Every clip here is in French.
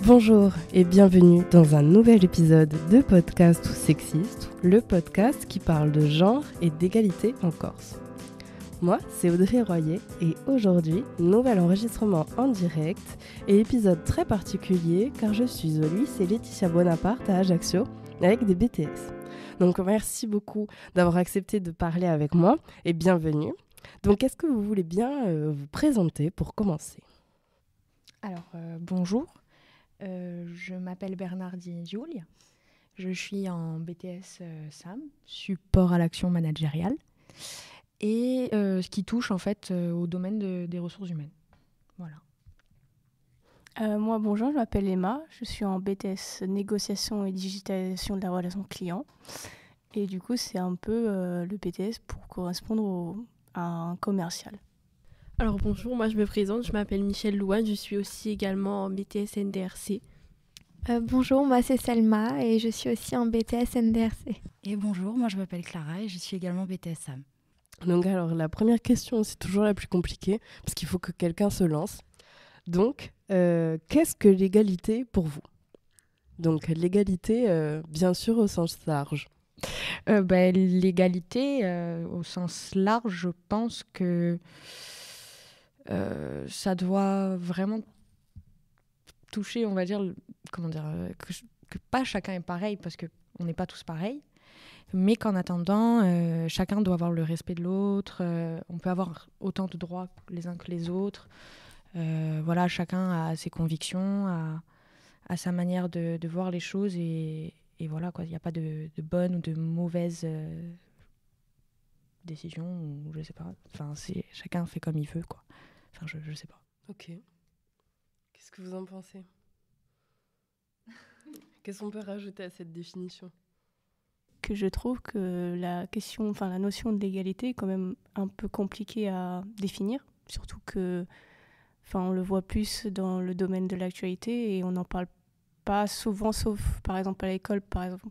Bonjour et bienvenue dans un nouvel épisode de Podcast ou Sexiste, le podcast qui parle de genre et d'égalité en Corse. Moi, c'est Audrey Royer et aujourd'hui, nouvel enregistrement en direct et épisode très particulier car je suis au lycée Laetitia Bonaparte à Ajaccio avec des BTS. Donc merci beaucoup d'avoir accepté de parler avec moi et bienvenue. Donc est-ce que vous voulez bien vous présenter pour commencer ? Alors, bonjour, je m'appelle Bernardine Giulia, je suis en BTS SAM, support à l'action managériale, et ce qui touche en fait au domaine des ressources humaines. Voilà. Moi, bonjour, je m'appelle Emma, je suis en BTS négociation et digitalisation de la relation client. Et du coup, c'est un peu le BTS pour correspondre à un commercial. Alors bonjour, moi je me présente, je m'appelle Michèle Louane, je suis aussi également en BTS NDRC. Bonjour, moi c'est Selma et je suis aussi en BTS NDRC. Et bonjour, moi je m'appelle Clara et je suis également BTS SAM. Donc alors la première question, c'est toujours la plus compliquée parce qu'il faut que quelqu'un se lance. Donc, qu'est-ce que l'égalité pour vous ? Donc l'égalité, bien sûr au sens large. L'égalité, au sens large, je pense que ça doit vraiment toucher, on va dire, que pas chacun est pareil, parce qu'on n'est pas tous pareils, mais qu'en attendant, chacun doit avoir le respect de l'autre, on peut avoir autant de droits les uns que les autres. Voilà, chacun a ses convictions, a sa manière de voir les choses, et voilà, quoi. Il n'y a pas de bonne ou de mauvaise décision, ou je sais pas. Enfin, chacun fait comme il veut, quoi. Enfin, je sais pas. Ok. Qu'est-ce que vous en pensez ? Qu'est-ce qu'on peut rajouter à cette définition ? Que je trouve que la notion de l'égalité est quand même un peu compliquée à définir, surtout que, on le voit plus dans le domaine de l'actualité et on n'en parle pas souvent, sauf par exemple à l'école, par exemple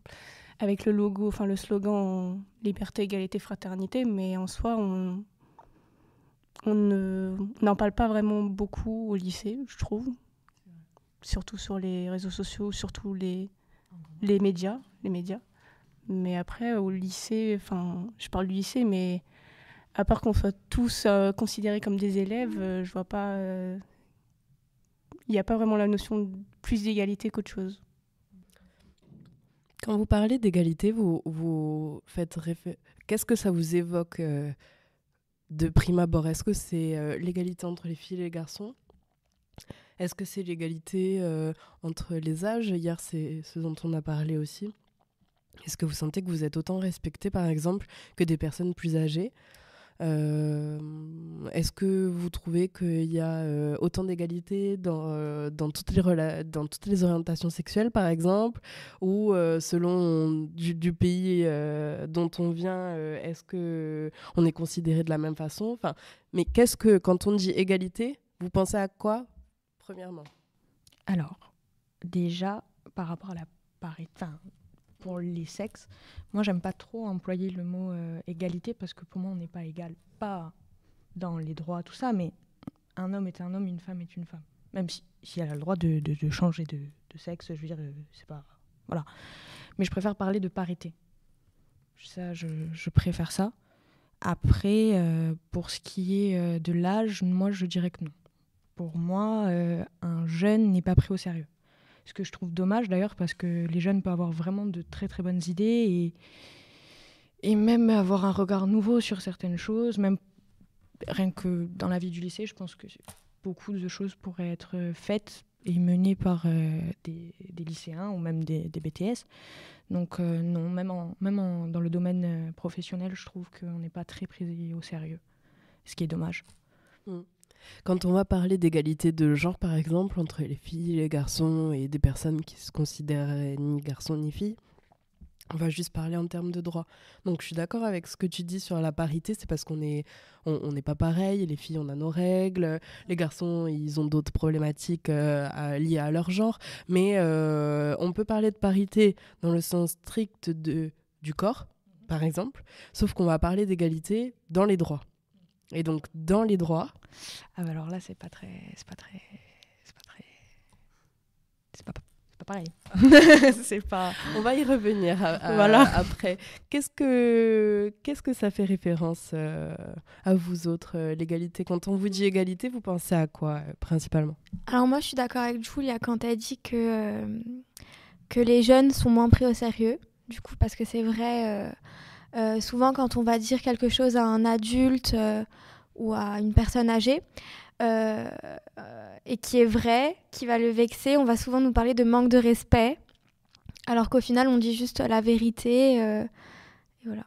avec le logo, le slogan liberté, égalité, fraternité, mais en soi on n'en parle pas vraiment beaucoup au lycée, je trouve, surtout sur les réseaux sociaux, surtout les médias. Mais après, au lycée, je parle du lycée, mais à part qu'on soit tous considérés comme des élèves, je vois pas... Il n'y a pas vraiment la notion de plus d'égalité qu'autre chose. Quand vous parlez d'égalité, vous faites qu'est-ce que ça vous évoque de prime abord ? Est-ce que c'est l'égalité entre les filles et les garçons ? Est-ce que c'est l'égalité entre les âges ? Hier, c'est ce dont on a parlé aussi. Est-ce que vous sentez que vous êtes autant respecté, par exemple, que des personnes plus âgées ? Est-ce que vous trouvez qu'il y a autant d'égalité dans toutes les orientations sexuelles, par exemple ? Ou selon du pays dont on vient, est-ce qu'on est considéré de la même façon ? Mais quand on dit égalité, vous pensez à quoi, premièrement ? Alors, déjà, par rapport à la parité, pour les sexes, moi j'aime pas trop employer le mot égalité, parce que pour moi on n'est pas égal, pas dans les droits, tout ça, mais un homme est un homme, une femme est une femme. Même si elle a le droit de changer de sexe, je veux dire, c'est pas... Voilà. Mais je préfère parler de parité. Ça, je préfère ça. Après, pour ce qui est de l'âge, moi je dirais que non. Pour moi, un jeune n'est pas pris au sérieux. Ce que je trouve dommage d'ailleurs, parce que les jeunes peuvent avoir vraiment de très très bonnes idées et même avoir un regard nouveau sur certaines choses. Même rien que dans la vie du lycée, je pense que beaucoup de choses pourraient être faites et menées par des lycéens ou même des BTS. Donc non, même dans le domaine professionnel, je trouve qu'on n'est pas très pris au sérieux, ce qui est dommage. Quand on va parler d'égalité de genre, par exemple, entre les filles, les garçons et des personnes qui se considèrent ni garçons ni filles, on va juste parler en termes de droits. Donc je suis d'accord avec ce que tu dis sur la parité, c'est parce qu'on n'est pas pareil. Les filles, on a nos règles, les garçons, ils ont d'autres problématiques liées à leur genre. Mais on peut parler de parité dans le sens strict du corps, par exemple, sauf qu'on va parler d'égalité dans les droits. Et donc, dans les droits... alors là, c'est pas pareil. C'est pas... On va y revenir Voilà. après. Qu'est-ce que ça fait référence à vous autres, l'égalité? Quand on vous dit égalité, vous pensez à quoi principalement? Alors moi, je suis d'accord avec Julia quand elle dit que les jeunes sont moins pris au sérieux. Du coup, parce que c'est vrai, souvent quand on va dire quelque chose à un adulte ou à une personne âgée, et qui est vrai, qui va le vexer, on va souvent nous parler de manque de respect, alors qu'au final, on dit juste la vérité. Et voilà.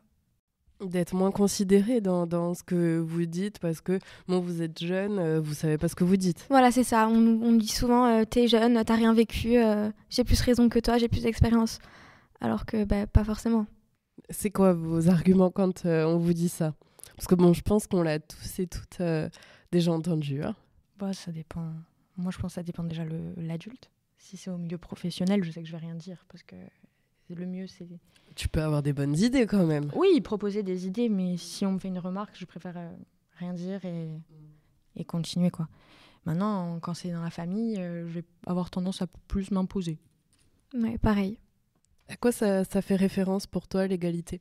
D'être moins considéré dans ce que vous dites parce que bon, vous êtes jeune, vous savez pas ce que vous dites. Voilà, c'est ça. On dit souvent t'es jeune, t'as rien vécu, j'ai plus raison que toi, j'ai plus d'expérience. Alors que pas forcément. C'est quoi vos arguments quand on vous dit ça? Parce que bon, je pense qu'on l'a tous et toutes déjà entendu. Hein. Bah, ça dépend. Moi, je pense que ça dépend déjà de l'adulte. Si c'est au milieu professionnel, je sais que je vais rien dire parce que le mieux, c'est... Tu peux avoir des bonnes idées quand même. Oui, proposer des idées, mais si on me fait une remarque, je préfère rien dire et continuer, quoi. Maintenant, quand c'est dans la famille, je vais avoir tendance à plus m'imposer. Ouais, pareil. À quoi ça fait référence pour toi, l'égalité?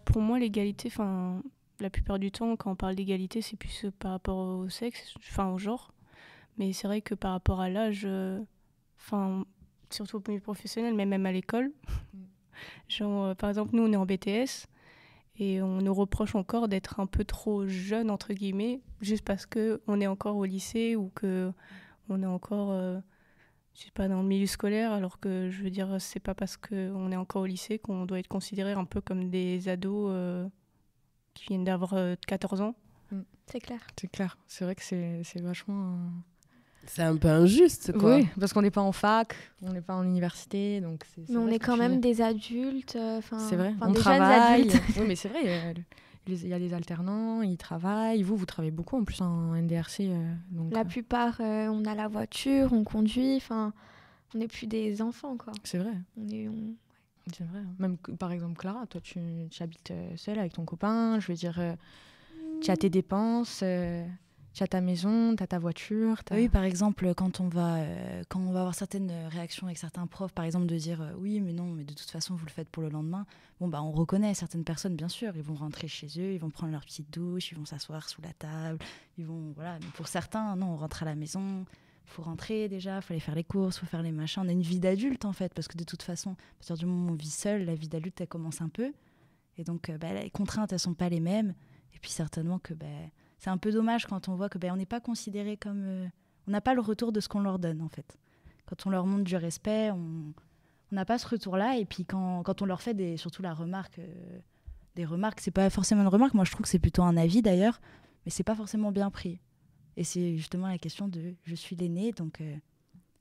Pour moi, l'égalité, la plupart du temps, quand on parle d'égalité, c'est plus par rapport au sexe, au genre. Mais c'est vrai que par rapport à l'âge, surtout au milieu professionnel, mais même à l'école, genre, par exemple, nous, on est en BTS et on nous reproche encore d'être un peu trop jeune, entre guillemets, juste parce qu'on est encore au lycée ou qu'on est encore... je sais pas, dans le milieu scolaire, alors que je veux dire, c'est pas parce qu'on est encore au lycée qu'on doit être considéré un peu comme des ados qui viennent d'avoir 14 ans. C'est clair. C'est clair. C'est vrai que c'est vachement... C'est un peu injuste, quoi. Oui, parce qu'on n'est pas en fac, on n'est pas en université, donc Mais on est quand même des adultes. C'est vrai, on des travaille. jeunes adultes. Oui, mais c'est vrai, il y a des alternants, ils travaillent. Vous travaillez beaucoup en plus en NDRC. Donc, La plupart, on a la voiture, on conduit. On n'est plus des enfants, quoi. C'est vrai. C'est vrai. Même, par exemple, Clara, toi, tu habites seule avec ton copain. Je veux dire, tu as tes dépenses, tu as ta maison, tu as ta voiture. Oui, par exemple, quand on va avoir certaines réactions avec certains profs, par exemple, de dire oui, mais non, mais de toute façon, vous le faites pour le lendemain. Bon, on reconnaît certaines personnes, bien sûr. Ils vont rentrer chez eux, ils vont prendre leur petite douche, ils vont s'asseoir sous la table. Voilà. Mais pour certains, non, on rentre à la maison. Il faut rentrer déjà, il faut aller faire les courses, il faut faire les machins. On a une vie d'adulte, en fait, parce que de toute façon, à partir du moment où on vit seul, la vie d'adulte, elle commence un peu. Et donc, les contraintes, elles ne sont pas les mêmes. Et puis, certainement que c'est un peu dommage quand on voit que on n'est pas considéré comme... on n'a pas le retour de ce qu'on leur donne, en fait. Quand on leur montre du respect, on n'a pas ce retour-là. Et puis, quand on leur fait surtout la remarque... des remarques, c'est pas forcément une remarque. Moi, je trouve que c'est plutôt un avis, d'ailleurs. Mais c'est pas forcément bien pris. Et c'est justement la question de « je suis l'aîné, donc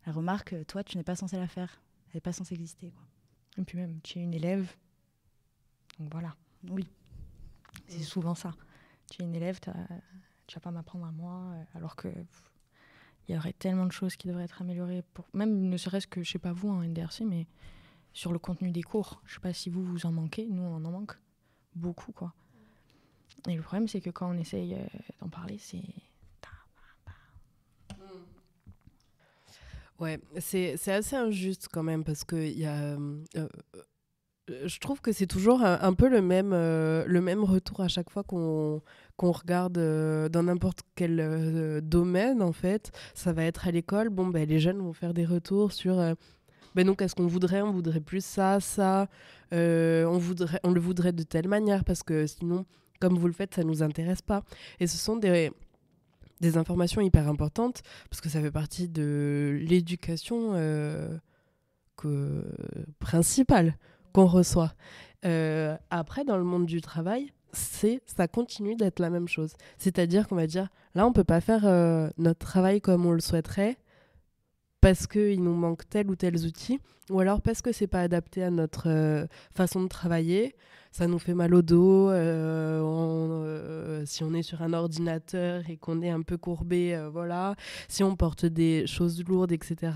la remarque, toi, tu n'es pas censé la faire. Elle n'est pas censée exister. » quoi. Et puis même, tu es une élève. Donc voilà. Oui. C'est souvent ça. Tu es une élève, tu vas pas m'apprendre à moi, alors que il y aurait tellement de choses qui devraient être améliorées. Même ne serait-ce que, je sais pas vous, en NDRC, mais sur le contenu des cours. Je sais pas si vous en manquez. Nous, on en manque beaucoup, quoi. Et le problème, c'est que quand on essaye d'en parler, c'est... Ouais, c'est assez injuste quand même parce que y a, je trouve que c'est toujours un peu le même retour à chaque fois qu'on regarde dans n'importe quel domaine en fait. Ça va être à l'école, les jeunes vont faire des retours sur nous qu'est-ce qu'on voudrait, on voudrait plus ça, on le voudrait de telle manière parce que sinon comme vous le faites ça nous intéresse pas. Et ce sont des informations hyper importantes parce que ça fait partie de l'éducation principale qu'on reçoit. Après, dans le monde du travail, ça continue d'être la même chose. C'est-à-dire qu'on va dire, là, on ne peut pas faire notre travail comme on le souhaiterait parce qu'il nous manque tel ou tel outil, ou alors parce que ce n'est pas adapté à notre façon de travailler. Ça nous fait mal au dos, si on est sur un ordinateur et qu'on est un peu courbé, voilà. Si on porte des choses lourdes, etc.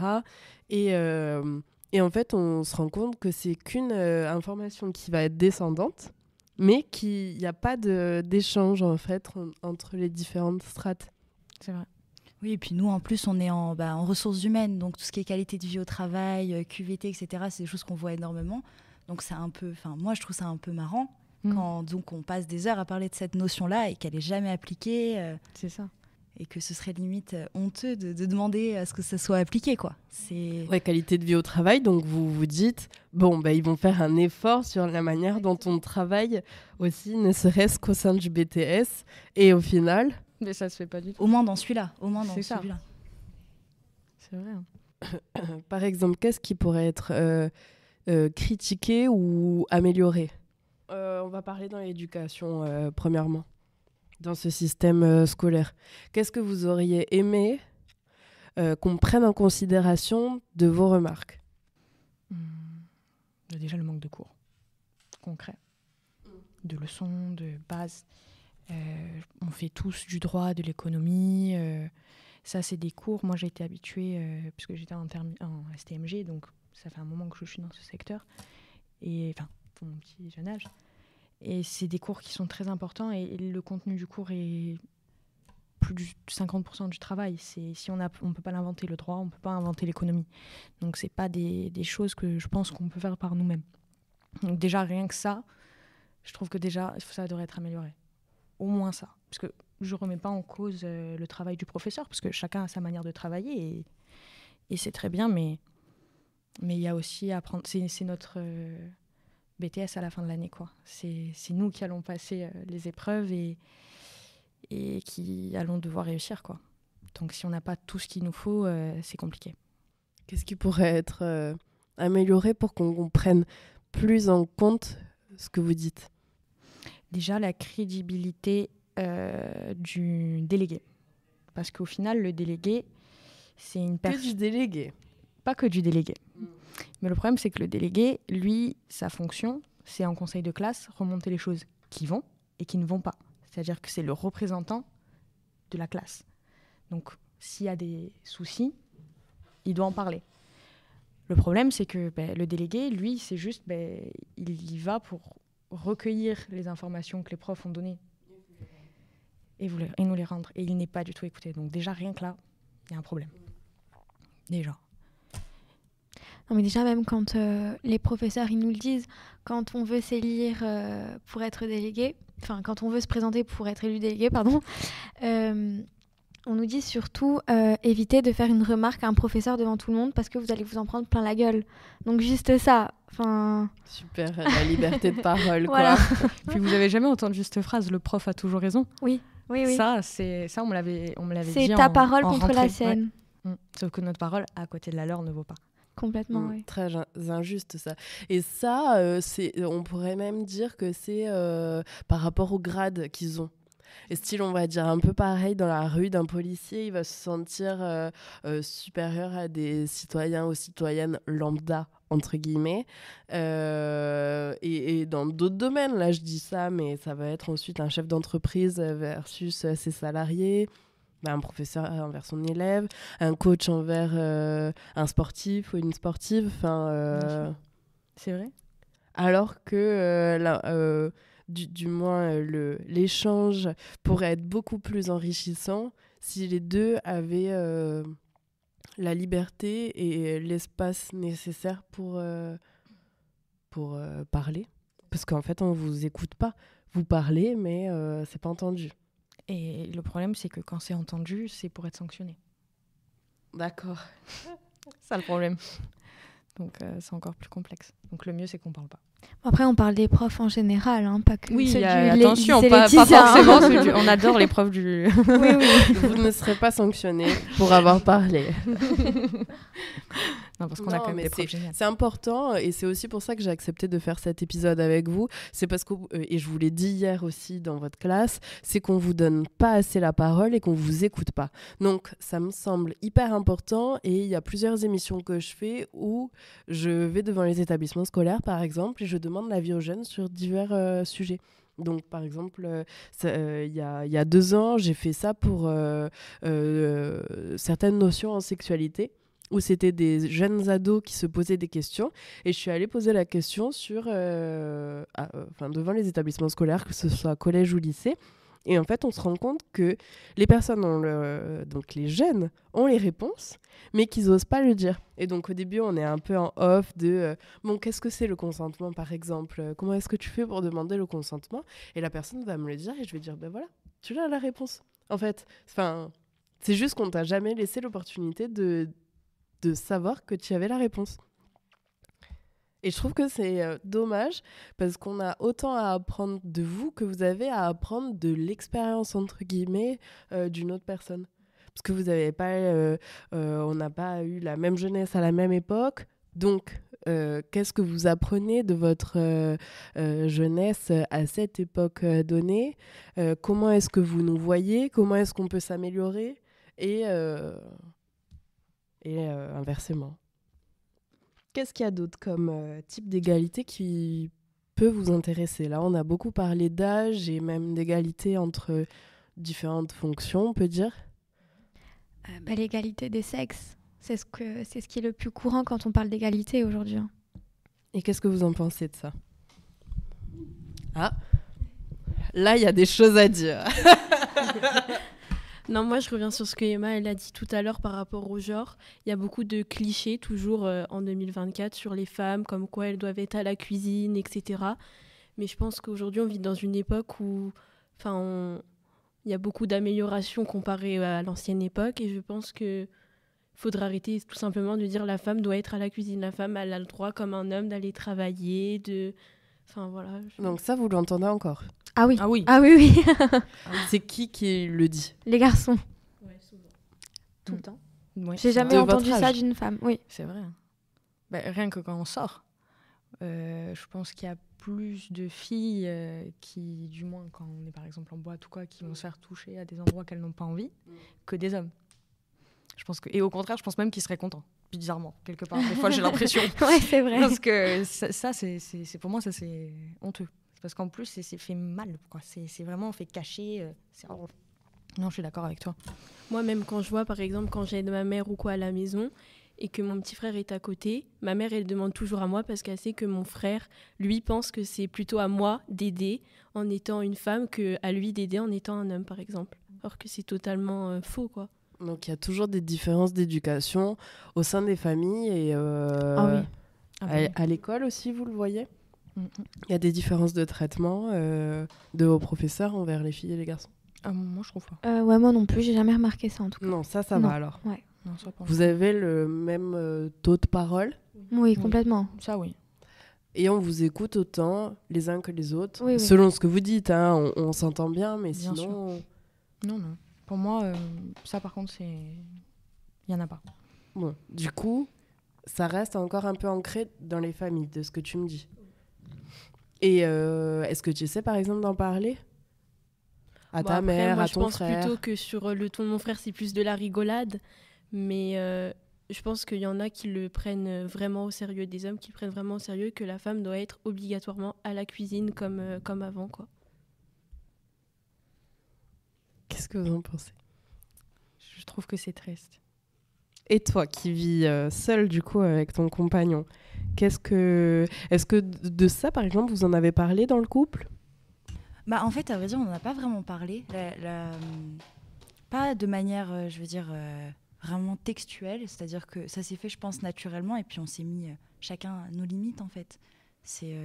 Et en fait, on se rend compte que c'est qu'une information qui va être descendante, mais qu'il n'y a pas d'échange en fait, entre les différentes strates. C'est vrai. Oui, et puis nous, en plus, on est en ressources humaines, donc tout ce qui est qualité de vie au travail, QVT, etc., c'est des choses qu'on voit énormément. Donc c'est un peu, moi, je trouve ça un peu marrant quand donc on passe des heures à parler de cette notion-là et qu'elle n'est jamais appliquée. C'est ça. Et que ce serait limite honteux de demander à ce que ça soit appliqué, quoi. Ouais, qualité de vie au travail, donc vous vous dites, ils vont faire un effort sur la manière dont on travaille aussi, ne serait-ce qu'au sein du BTS, et au final... Mais ça se fait pas du tout. Au moins dans celui-là, C'est ça. C'est vrai. Par exemple, qu'est-ce qui pourrait être critiqué ou amélioré ? On va parler dans l'éducation, premièrement. Dans ce système scolaire. Qu'est-ce que vous auriez aimé qu'on prenne en considération de vos remarques ? Déjà le manque de cours concrets, de leçons, de bases. On fait tous du droit, de l'économie. Ça, c'est des cours. Moi, j'ai été habituée, puisque j'étais en STMG, donc ça fait un moment que je suis dans ce secteur. Et enfin, pour mon petit jeune âge. Et c'est des cours qui sont très importants et le contenu du cours est plus de 50% du travail. Si on ne peut pas l'inventer le droit, on ne peut pas inventer l'économie. Donc c'est pas des choses que je pense qu'on peut faire par nous-mêmes. Donc déjà rien que ça, je trouve que déjà ça devrait être amélioré. Au moins ça. Parce que je ne remets pas en cause le travail du professeur, parce que chacun a sa manière de travailler et c'est très bien, mais il y a aussi à apprendre. C'est notre... BTS à la fin de l'année, quoi. C'est nous qui allons passer les épreuves et qui allons devoir réussir, quoi. Donc si on n'a pas tout ce qu'il nous faut, c'est compliqué. Qu'est-ce qui pourrait être amélioré pour qu'on prenne plus en compte ce que vous dites ? Déjà, la crédibilité du délégué. Parce qu'au final, le délégué, c'est une personne... Que du délégué ? Pas que du délégué. Mais le problème, c'est que le délégué, lui, sa fonction, c'est en conseil de classe remonter les choses qui vont et qui ne vont pas. C'est-à-dire que c'est le représentant de la classe. Donc, s'il y a des soucis, il doit en parler. Le problème, c'est que le délégué, lui, c'est juste, il y va pour recueillir les informations que les profs ont données et nous les rendre. Et il n'est pas du tout écouté. Donc déjà, rien que là, il y a un problème. Déjà. Non, mais déjà, même quand les professeurs, ils nous le disent, quand on veut s'élire pour être délégué, enfin, quand on veut se présenter pour être élu délégué, pardon, on nous dit surtout éviter de faire une remarque à un professeur devant tout le monde parce que vous allez vous en prendre plein la gueule. Donc, juste ça. Super, la liberté de parole, voilà. quoi. Puis vous avez jamais entendu cette phrase, le prof a toujours raison. Oui. Ça, on me l'avait dit. C'est ta parole en contre rentrée. la sienne. Ouais. Sauf que notre parole, à côté de la leur, ne vaut pas. Complètement, oui. Très injuste, ça. Et ça, on pourrait même dire que c'est par rapport au grade qu'ils ont. Et style, on va dire un peu pareil dans la rue d'un policier, il va se sentir supérieur à des citoyens ou citoyennes lambda, entre guillemets. Et dans d'autres domaines, là je dis ça, mais ça va être ensuite un chef d'entreprise versus ses salariés. Un professeur envers son élève, un coach envers un sportif ou une sportive. C'est vrai. Alors que, du moins, l'échange pourrait être beaucoup plus enrichissant si les deux avaient la liberté et l'espace nécessaire pour parler. Parce qu'en fait, on ne vous écoute pas. Vous parlez, mais c'est pas entendu. Et le problème, c'est que quand c'est entendu, c'est pour être sanctionné. D'accord. C'est ça le problème. Donc c'est encore plus complexe. Donc le mieux, c'est qu'on ne parle pas. Après, on parle des profs en général, hein, pas que oui, ceux attention, lycée pas Laetitia, forcément. On adore les profs du... oui. Vous ne serez pas sanctionné pour avoir parlé. Non, parce qu'on a quand même des profs géniaux. C'est important et c'est aussi pour ça que j'ai accepté de faire cet épisode avec vous. C'est parce que, et je vous l'ai dit hier aussi dans votre classe, c'est qu'on vous donne pas assez la parole et qu'on vous écoute pas. Donc ça me semble hyper important et il y a plusieurs émissions que je fais où je vais devant les établissements scolaires par exemple et je demande l'avis aux jeunes sur divers sujets. Donc, par exemple, il y a 2 ans, j'ai fait ça pour certaines notions en sexualité, où c'était des jeunes ados qui se posaient des questions. Et je suis allée poser la question devant les établissements scolaires, que ce soit collège ou lycée. Et en fait, on se rend compte que les personnes, donc les jeunes, ont les réponses, mais qu'ils n'osent pas le dire. Et donc, au début, on est un peu en off de bon, qu'est-ce que c'est le consentement, par exemple ? Comment est-ce que tu fais pour demander le consentement ? Et la personne va me le dire et je vais dire ben voilà, tu as la réponse. En fait, c'est juste qu'on t'a jamais laissé l'opportunité de savoir que tu avais la réponse. Et je trouve que c'est dommage parce qu'on a autant à apprendre de vous que vous avez à apprendre de l'expérience, entre guillemets, d'une autre personne. Parce que vous n'avez pas, on n'a pas eu la même jeunesse à la même époque. Donc, qu'est-ce que vous apprenez de votre jeunesse à cette époque donnée ? Comment est-ce que vous nous voyez ? Comment est-ce qu'on peut s'améliorer ? Et inversement. Qu'est-ce qu'il y a d'autre comme type d'égalité qui peut vous intéresser ? Là, on a beaucoup parlé d'âge et même d'égalité entre différentes fonctions, on peut dire. L'égalité des sexes, c'est ce qui est le plus courant quand on parle d'égalité aujourd'hui. Et qu'est-ce que vous en pensez de ça ? Ah, là, il y a des choses à dire. Non, moi je reviens sur ce que Emma elle a dit tout à l'heure par rapport au genre. Il y a beaucoup de clichés toujours en 2024 sur les femmes, comme quoi elles doivent être à la cuisine, etc. Mais je pense qu'aujourd'hui on vit dans une époque où il y a beaucoup d'améliorations comparées à l'ancienne époque et je pense qu'il faudra arrêter tout simplement de dire la femme doit être à la cuisine. La femme elle a le droit comme un homme d'aller travailler, voilà. Donc ça, vous l'entendez encore ? Ah oui. Ah oui. Ah oui, oui. C'est qui le dit ? Les garçons. Ouais, souvent. Tout le temps. Ouais, J'ai c'est jamais De vrai. entendu votre ça âge. d'une femme. Oui. C'est vrai. Bah, rien que quand on sort, je pense qu'il y a plus de filles qui, du moins quand on est par exemple en boîte ou quoi, qui vont se faire toucher à des endroits qu'elles n'ont pas envie, que des hommes. Je pense que, et au contraire, je pense même qu'ils seraient contents, bizarrement, quelque part. Des fois, j'ai l'impression. Ouais, c'est vrai. Parce que ça c'est pour moi, ça c'est honteux. Parce qu'en plus, c'est fait mal, quoi. C'est vraiment fait cacher. Non, je suis d'accord avec toi. Moi, même quand je vois, par exemple, quand j'aide ma mère ou quoi à la maison et que mon petit frère est à côté, ma mère, elle demande toujours à moi parce qu'elle sait que mon frère, lui, pense que c'est plutôt à moi d'aider en étant une femme qu'à lui d'aider en étant un homme, par exemple. Alors que c'est totalement faux, quoi. Donc il y a toujours des différences d'éducation au sein des familles et Ah oui. à l'école aussi, vous le voyez ? Mm-mm. Il y a des différences de traitement de vos professeurs envers les filles et les garçons ? Moi, je trouve pas. Ouais, moi non plus, j'ai jamais remarqué ça en tout cas. Non, ça Non. va alors. Ouais. Non, ça, pas. Vous avez le même taux de parole Oui, complètement. Ça, oui. et on vous écoute autant les uns que les autres. Oui, oui. Selon ce que vous dites, hein, on s'entend bien, mais Bien sinon... Non. Pour moi, ça, par contre, il y en a pas. Bon, du coup, ça reste encore un peu ancré dans les familles, de ce que tu me dis. Et est-ce que tu essaies, par exemple, d'en parler à Bon, ta après, mère, moi, à je ton pense frère? plutôt que sur le ton de mon frère, c'est plus de la rigolade. Mais je pense qu'il y en a qui le prennent vraiment au sérieux, des hommes qui le prennent vraiment au sérieux, que la femme doit être obligatoirement à la cuisine comme avant, quoi. Qu'est-ce que vous en pensez? Je trouve que c'est triste. Et toi, qui vis seule, du coup, avec ton compagnon, est-ce que de ça, par exemple, vous en avez parlé dans le couple? Bah, en fait, à vrai dire, on n'en a pas vraiment parlé. Pas de manière, je veux dire, vraiment textuelle. C'est-à-dire que ça s'est fait, je pense, naturellement. Et puis, on s'est mis chacun nos limites, en fait. C'est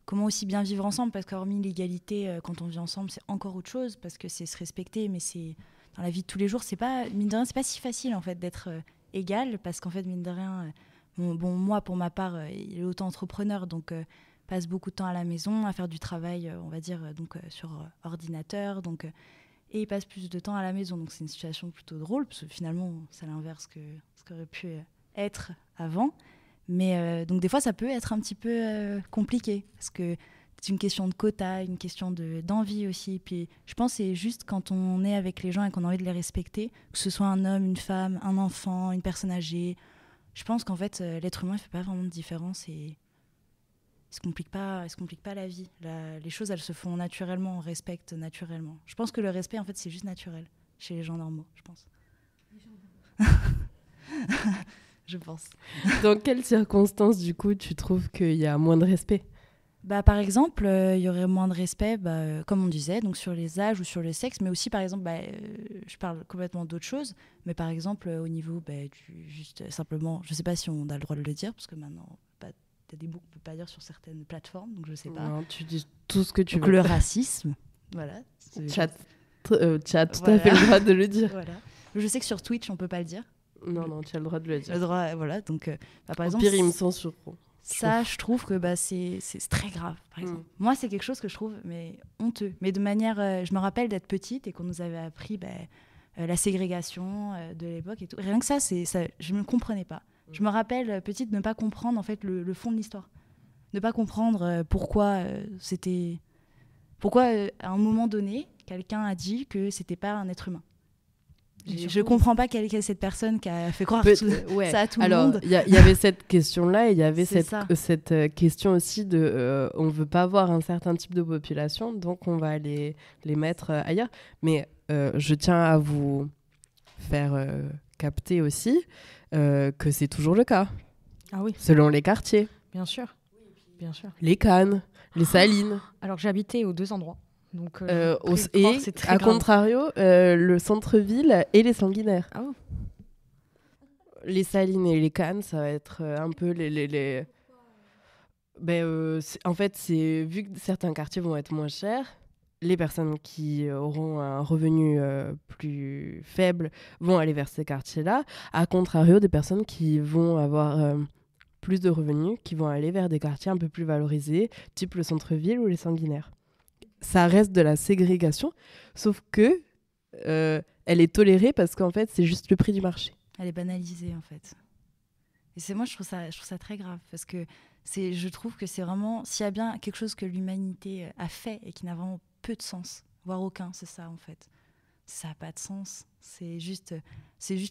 comment aussi bien vivre ensemble. Parce qu'hormis l'égalité, quand on vit ensemble, c'est encore autre chose. Parce que c'est se respecter. Mais c'est dans la vie de tous les jours, c'est pas, mine de rien, c'est pas si facile, en fait, d'être égal. Parce qu'en fait, mine de rien, moi, pour ma part, il est auto-entrepreneur. Donc... passe beaucoup de temps à la maison à faire du travail, on va dire, sur ordinateur. Et il passe plus de temps à la maison. Donc, c'est une situation plutôt drôle, parce que finalement, c'est l'inverse que ce qu'aurait pu être avant. Mais donc, des fois, ça peut être un petit peu compliqué, parce que c'est une question de quota, une question d'envie aussi. Puis, je pense que c'est juste quand on est avec les gens et qu'on a envie de les respecter, que ce soit un homme, une femme, un enfant, une personne âgée. Je pense qu'en fait, l'être humain ne fait pas vraiment de différence et... Il se complique pas la vie. Les choses, elles se font naturellement, on respecte naturellement. Je pense que le respect, en fait, c'est juste naturel chez les gens normaux, je pense. Je pense. Dans quelles circonstances, du coup, tu trouves qu'il y a moins de respect? Par exemple, il y aurait moins de respect, comme on disait, donc sur les âges ou sur le sexe, mais aussi, par exemple, je parle complètement d'autre chose, mais par exemple, au niveau juste simplement, je ne sais pas si on a le droit de le dire, parce que maintenant, il y a des mots qu'on ne peut pas dire sur certaines plateformes, donc je ne sais pas. Non, tu dis tout ce que tu donc, veux. le racisme, voilà. Tu as tout à fait le droit de le dire. Voilà. Je sais que sur Twitch, on ne peut pas le dire. Non, tu as le droit de le dire. Le droit, voilà, donc, par exemple... Au pire, ils me censureront. Ça, je trouve que c'est très grave, par exemple. Moi, c'est quelque chose que je trouve honteux. Mais de manière... je me rappelle d'être petite et qu'on nous avait appris la ségrégation de l'époque et tout. Rien que ça, je ne comprenais pas. Je me rappelle, petite, de ne pas comprendre en fait, le fond de l'histoire. Ne pas comprendre pourquoi c'était... Pourquoi, à un moment donné, quelqu'un a dit que c'était pas un être humain. Je comprends pas quelle est cette personne qui a fait croire ça à tout le monde. Il y avait cette question-là et il y avait cette question aussi de on veut pas avoir un certain type de population, donc on va les mettre ailleurs. Mais je tiens à vous faire capter aussi que c'est toujours le cas. Ah oui. Selon les quartiers. Bien sûr. Bien sûr. Les Cannes, les Salines. Alors j'habitais aux 2 endroits. Donc, et à contrario, le centre-ville et les Sanguinaires. Ah bon. Les Salines et les Cannes, ça va être un peu en fait, c'est vu que certains quartiers vont être moins chers, les personnes qui auront un revenu plus faible vont aller vers ces quartiers-là. À contrario, des personnes qui vont avoir plus de revenus, qui vont aller vers des quartiers un peu plus valorisés, type le centre-ville ou les Sanguinaires. Ça reste de la ségrégation, sauf que elle est tolérée parce qu'en fait, c'est juste le prix du marché. Elle est banalisée, en fait. Et moi, je trouve ça très grave, parce que je trouve que c'est vraiment... S'il y a bien quelque chose que l'humanité a fait et qui n'a vraiment peu de sens, voire aucun, c'est ça, en fait. Ça n'a pas de sens. C'est juste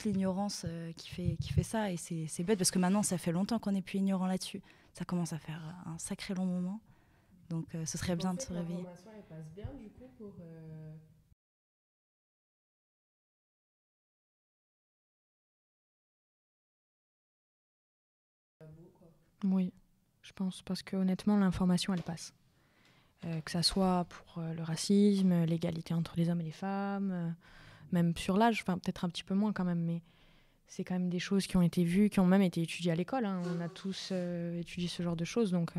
l'ignorance qui fait ça, et c'est bête, parce que maintenant, ça fait longtemps qu'on n'est plus ignorant là-dessus. Ça commence à faire un sacré long moment. Donc, ce serait bien de se réveiller. L'information, elle passe bien, du coup, pour... Oui, je pense, parce que honnêtement, l'information, elle passe. Que ça soit pour le racisme, l'égalité entre les hommes et les femmes, même sur l'âge, enfin peut-être un petit peu moins quand même, mais c'est quand même des choses qui ont été vues, qui ont même été étudiées à l'école. Hein. On a tous étudié ce genre de choses, donc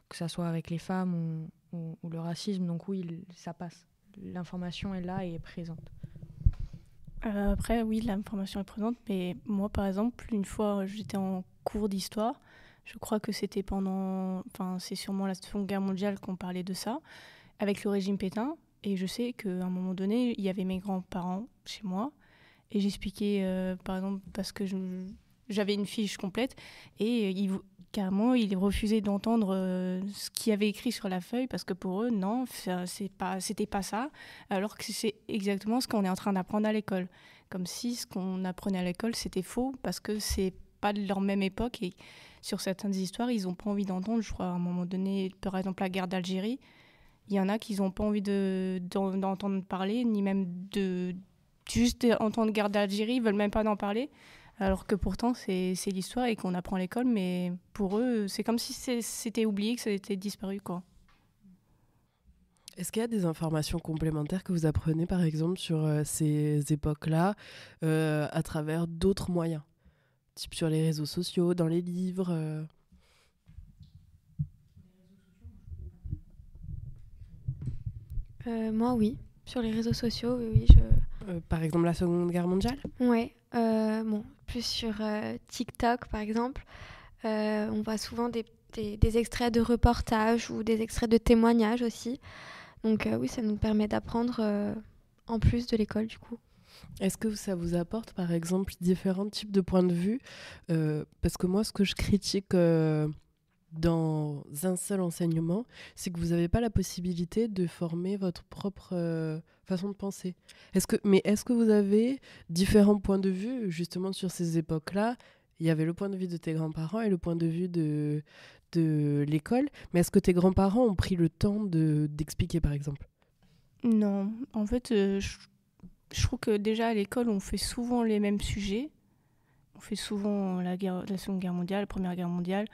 que ça soit avec les femmes ou le racisme, donc oui, ça passe. L'information est là et est présente. Après, oui, l'information est présente, mais moi, par exemple, une fois, j'étais en cours d'histoire. Je crois que c'était c'est sûrement la Seconde Guerre mondiale qu'on parlait de ça, avec le régime Pétain. Et je sais qu'à un moment donné, il y avait mes grands-parents chez moi. Et j'expliquais, par exemple, parce que j'avais une fiche complète. Et carrément, ils refusaient d'entendre ce qu'il y avait écrit sur la feuille, parce que pour eux, non, c'était pas ça. Alors que c'est exactement ce qu'on est en train d'apprendre à l'école. Comme si ce qu'on apprenait à l'école, c'était faux, parce que c'est pas de leur même époque. Et sur certaines histoires, ils n'ont pas envie d'entendre. Je crois, à un moment donné, par exemple, la guerre d'Algérie, il y en a qui n'ont pas envie d'entendre parler, ni même de juste entendre guerre d'Algérie, ils ne veulent même pas en parler. Alors que pourtant, c'est l'histoire et qu'on apprend à l'école, mais pour eux, c'est comme si c'était oublié, que ça était disparu, quoi. Est-ce qu'il y a des informations complémentaires que vous apprenez, par exemple, sur ces époques-là, à travers d'autres moyens ? Type sur les réseaux sociaux, dans les livres Moi, oui. Sur les réseaux sociaux, oui. Par exemple, la Seconde Guerre mondiale ? Ouais. Plus sur TikTok, par exemple. On voit souvent des extraits de reportages ou des extraits de témoignages aussi. Donc oui, ça nous permet d'apprendre en plus de l'école, du coup. Est-ce que ça vous apporte, par exemple, différents types de points de vue ? Parce que moi, ce que je critique dans un seul enseignement, c'est que vous n'avez pas la possibilité de former votre propre façon de penser. Est-ce que vous avez différents points de vue, justement, sur ces époques-là ? Il y avait le point de vue de tes grands-parents et le point de vue de l'école. Mais est-ce que tes grands-parents ont pris le temps d'expliquer, par exemple ? Non, en fait, je trouve que déjà à l'école, on fait souvent les mêmes sujets. On fait souvent la Seconde Guerre mondiale, la Première Guerre mondiale.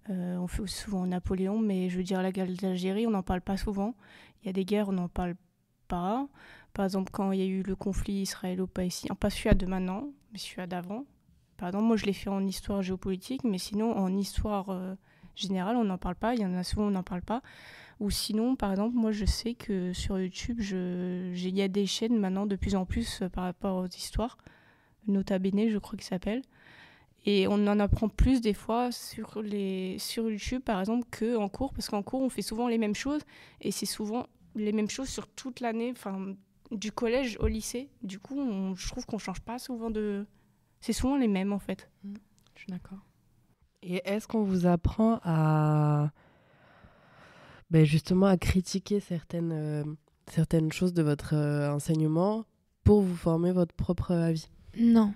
On fait aussi souvent Napoléon, mais je veux dire la guerre d'Algérie, on n'en parle pas souvent. Il y a des guerres, on n'en parle pas. Par exemple, quand il y a eu le conflit israélo-palestinien, pas celui de maintenant, mais celui d'avant. Par exemple, moi je l'ai fait en histoire géopolitique, mais sinon en histoire générale, on n'en parle pas. Il y en a souvent, on n'en parle pas. Ou sinon, par exemple, moi je sais que sur YouTube, il y a des chaînes maintenant de plus en plus par rapport aux histoires. Nota Bene, je crois qu'il s'appelle. Et on en apprend plus des fois sur YouTube, par exemple, qu'en cours. Parce qu'en cours, on fait souvent les mêmes choses. Et c'est souvent les mêmes choses sur toute l'année, du collège au lycée. Du coup, je trouve qu'on ne change pas souvent de... C'est souvent les mêmes, en fait. Je suis d'accord. Et est-ce qu'on vous apprend à... justement à critiquer certaines choses de votre enseignement pour vous former votre propre avis? Non.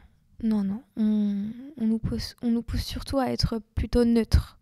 On nous pousse surtout à être plutôt neutre.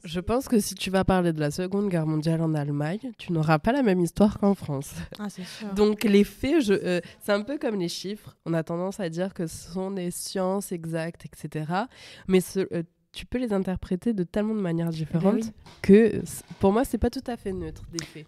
Je pense que si tu vas parler de la Seconde Guerre mondiale en Allemagne, tu n'auras pas la même histoire qu'en France. Ah, c'est sûr. Donc les faits, c'est un peu comme les chiffres. On a tendance à dire que ce sont des sciences exactes, etc. Mais tu peux les interpréter de tellement de manières différentes que pour moi, c'est pas tout à fait neutre des faits.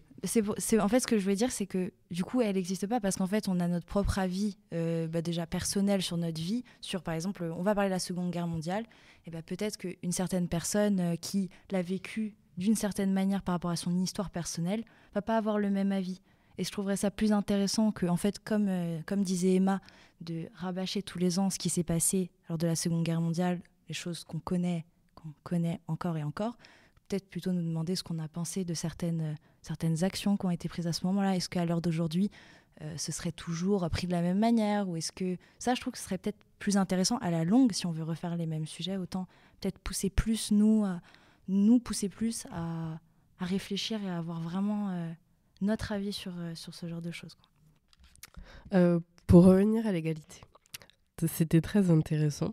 En fait, ce que je veux dire, c'est que du coup, elle n'existe pas parce qu'en fait, on a notre propre avis déjà personnel sur notre vie. Sur, par exemple, on va parler de la Seconde Guerre mondiale. Et peut-être qu'une certaine personne qui l'a vécu d'une certaine manière par rapport à son histoire personnelle va pas avoir le même avis. Et je trouverais ça plus intéressant que, en fait, comme disait Emma, de rabâcher tous les ans ce qui s'est passé lors de la Seconde Guerre mondiale, les choses qu'on connaît encore et encore. Peut-être plutôt nous demander ce qu'on a pensé de certaines actions qui ont été prises à ce moment-là. Est-ce qu'à l'heure d'aujourd'hui, ce serait toujours pris de la même manière, ou est-ce que ça, je trouve que ce serait peut-être plus intéressant à la longue, si on veut refaire les mêmes sujets, autant peut-être pousser plus à réfléchir et à avoir vraiment notre avis sur ce genre de choses, quoi. Pour revenir à l'égalité, c'était très intéressant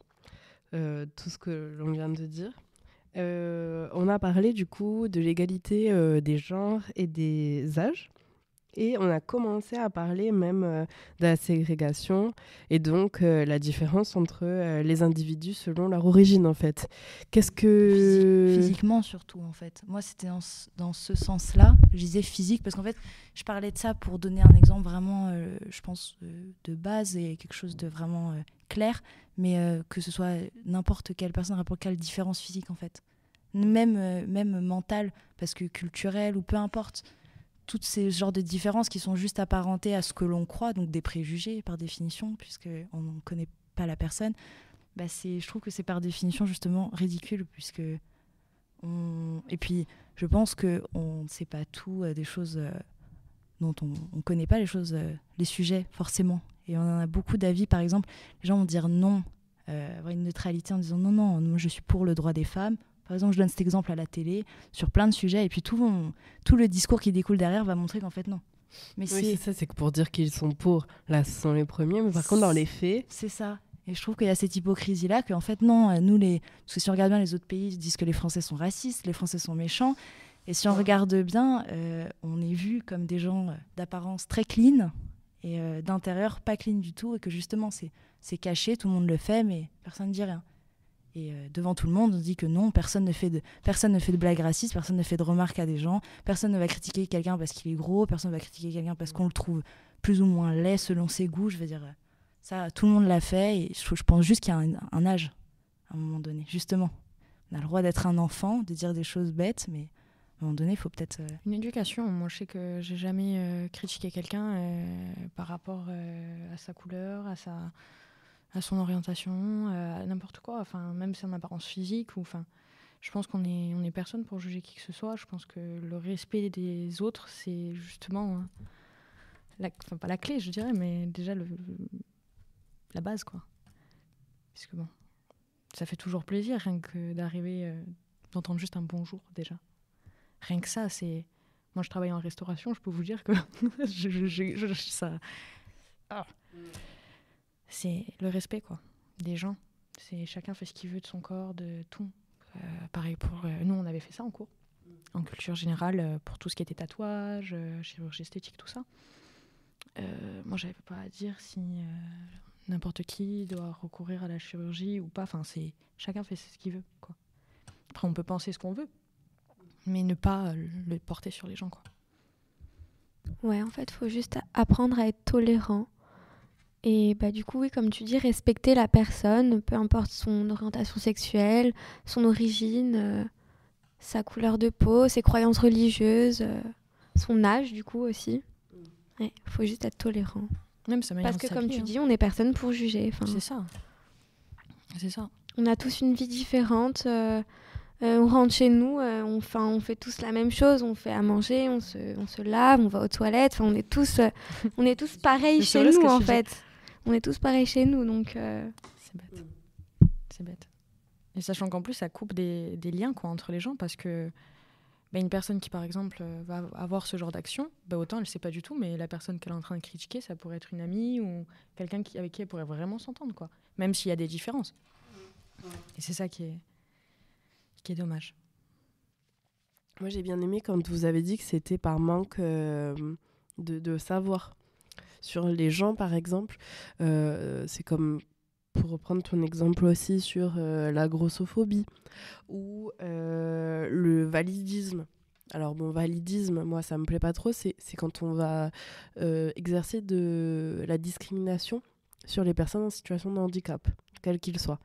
tout ce que l'on vient de dire. On a parlé du coup de l'égalité des genres et des âges. Et on a commencé à parler même de la ségrégation et donc la différence entre les individus selon leur origine, en fait. Qu'est-ce que... Physiquement, surtout, en fait. Moi, c'était dans ce sens-là. Je disais physique parce qu'en fait, je parlais de ça pour donner un exemple vraiment, je pense, de base et quelque chose de vraiment clair, mais que ce soit n'importe quelle personne, n'importe quelle différence physique, en fait. Même mentale, parce que culturelle ou peu importe. Toutes ces genres de différences qui sont juste apparentées à ce que l'on croit, donc des préjugés par définition, puisqu'on ne connaît pas la personne, je trouve que c'est par définition justement ridicule, et puis je pense qu'on ne sait pas tout des choses dont on ne connaît pas les sujets forcément. Et on en a beaucoup d'avis, par exemple, les gens vont dire non, avoir une neutralité en disant non, moi je suis pour le droit des femmes. Par exemple, je donne cet exemple à la télé, sur plein de sujets, et puis tout le discours qui découle derrière va montrer qu'en fait, non. Mais c'est ça, c'est que pour dire qu'ils sont pour, là, ce sont les premiers, mais par contre, dans les faits... C'est ça. Et je trouve qu'il y a cette hypocrisie-là, qu'en fait, non, parce que si on regarde bien, les autres pays ils disent que les Français sont racistes, les Français sont méchants, et si on regarde bien, on est vu comme des gens d'apparence très clean, et d'intérieur pas clean du tout, et que justement, c'est caché, tout le monde le fait, mais personne ne dit rien. Et devant tout le monde, on dit que non, personne ne fait de blagues racistes, personne ne fait de remarques à des gens, personne ne va critiquer quelqu'un parce qu'il est gros, personne ne va critiquer quelqu'un parce qu'on le trouve plus ou moins laid selon ses goûts. Je veux dire, ça, tout le monde l'a fait, et je pense juste qu'il y a un âge, à un moment donné. Justement, on a le droit d'être un enfant, de dire des choses bêtes, mais à un moment donné, il faut peut-être... Une éducation. Moi, je sais que j'ai jamais critiqué quelqu'un par rapport à sa couleur, à son orientation, à n'importe quoi, enfin, même son apparence physique. Je pense qu'on est personne pour juger qui que ce soit. Je pense que le respect des autres, c'est justement, pas la clé, je dirais, mais déjà la base, quoi. Parce que bon, ça fait toujours plaisir, rien que d'arriver, d'entendre juste un bonjour, déjà. Rien que ça, c'est... Moi, je travaille en restauration, je peux vous dire que ça... Ah. C'est le respect, quoi, des gens. C'est chacun fait ce qu'il veut de son corps, de tout. Pareil pour... nous, on avait fait ça en cours, en culture générale, pour tout ce qui était tatouage, chirurgie esthétique, tout ça. Moi, j'avais pas à dire si n'importe qui doit recourir à la chirurgie ou pas. Enfin, chacun fait ce qu'il veut, quoi. Après, on peut penser ce qu'on veut, mais ne pas le porter sur les gens, quoi. Ouais, en fait, il faut juste apprendre à être tolérant. Et bah, du coup, oui, comme tu dis, respecter la personne, peu importe son orientation sexuelle, son origine, sa couleur de peau, ses croyances religieuses, son âge, du coup, aussi. Il faut juste être tolérant. Même sa manière Parce de que, comme tu s'habiller, dis, on n'est personne pour juger. C'est ça. C'est ça. On a tous une vie différente. On rentre chez nous, on fait tous la même chose. On fait à manger, on se lave, on va aux toilettes. On est tous pareils chez nous, en fait. On est tous pareils chez nous, donc... C'est bête. C'est bête. Et sachant qu'en plus, ça coupe des liens, quoi, entre les gens, parce que une personne qui, par exemple, va avoir ce genre d'action, autant elle ne sait pas du tout, mais la personne qu'elle est en train de critiquer, ça pourrait être une amie ou quelqu'un avec qui elle pourrait vraiment s'entendre, quoi. Même s'il y a des différences. Et c'est ça qui est dommage. Moi, j'ai bien aimé quand vous avez dit que c'était par manque de savoir. Sur les gens, par exemple, c'est comme, pour reprendre ton exemple aussi, sur la grossophobie ou le validisme. Alors bon, validisme, moi, ça me plaît pas trop, c'est quand on va exercer de la discrimination sur les personnes en situation de handicap, quel qu'il soit.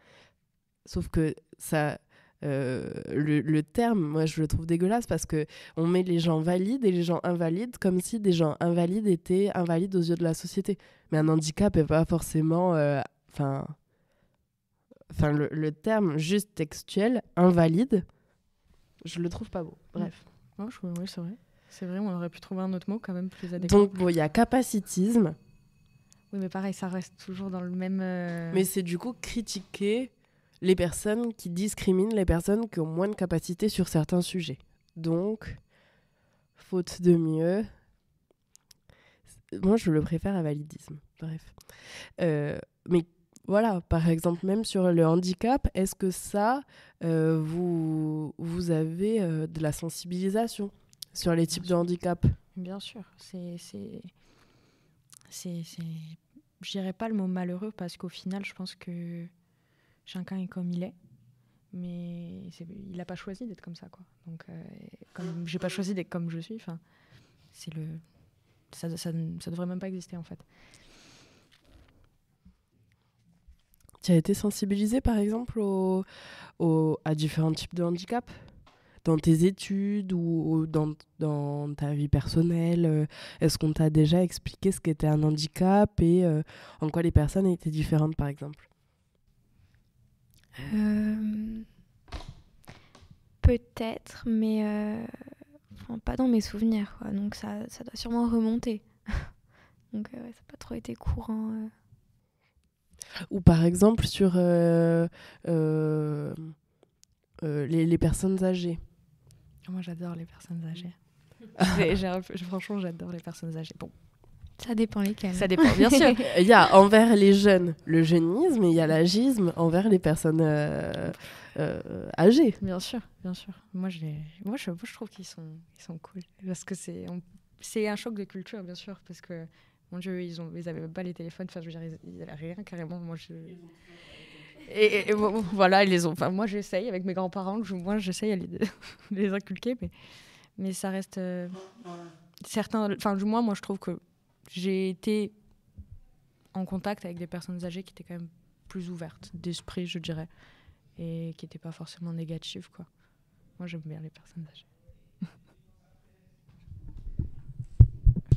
Sauf que ça... le terme, moi je le trouve dégueulasse parce que on met les gens valides et les gens invalides comme si des gens invalides étaient invalides aux yeux de la société. Mais un handicap n'est pas forcément... le terme juste textuel, invalide, je le trouve pas beau. Bref. Oui, c'est vrai. C'est vrai, on aurait pu trouver un autre mot quand même plus adéquat. Donc bon, il y a capacitisme. Oui, mais pareil, ça reste toujours dans le même... Mais c'est du coup critiquer les personnes qui discriminent les personnes qui ont moins de capacité sur certains sujets. Donc, faute de mieux, moi je le préfère à validisme. Bref. Mais voilà, par exemple, même sur le handicap, est-ce que ça, vous avez de la sensibilisation sur les types de handicap ? Bien sûr. Je dirais pas le mot malheureux parce qu'au final, je pense que chacun est comme il est, mais il n'a pas choisi d'être comme ça, quoi. Donc, comme j'ai pas choisi d'être comme je suis, ça devrait même pas exister, en fait. Tu as été sensibilisée, par exemple, à différents types de handicap dans tes études ou dans ta vie personnelle? Est-ce qu'on t'a déjà expliqué ce qu'était un handicap et en quoi les personnes étaient différentes, par exemple? Peut-être, mais pas dans mes souvenirs, quoi. Donc ça doit sûrement remonter. Donc ça n'a pas trop été courant. Ou par exemple sur les personnes âgées. Moi, j'adore les personnes âgées. Franchement, j'adore les personnes âgées. Bon. Ça dépend lesquelles. Ça dépend, bien sûr. Il y a envers les jeunes le jeunisme et il y a l'agisme envers les personnes âgées. Bien sûr, bien sûr. Moi, je trouve qu'ils sont cool. Parce que c'est un choc de culture, bien sûr. Parce que, mon Dieu, ils avaient même pas les téléphones. Enfin, je veux dire, ils n'avaient rien, carrément. Moi, Et voilà, ils les ont. Enfin, moi, j'essaye avec mes grands-parents. Moi, j'essaye de les inculquer. Mais ça reste... certains... Enfin, du moins, moi, je trouve que j'ai été en contact avec des personnes âgées qui étaient quand même plus ouvertes d'esprit, je dirais, et qui n'étaient pas forcément négatives, quoi. Moi, j'aime bien les personnes âgées.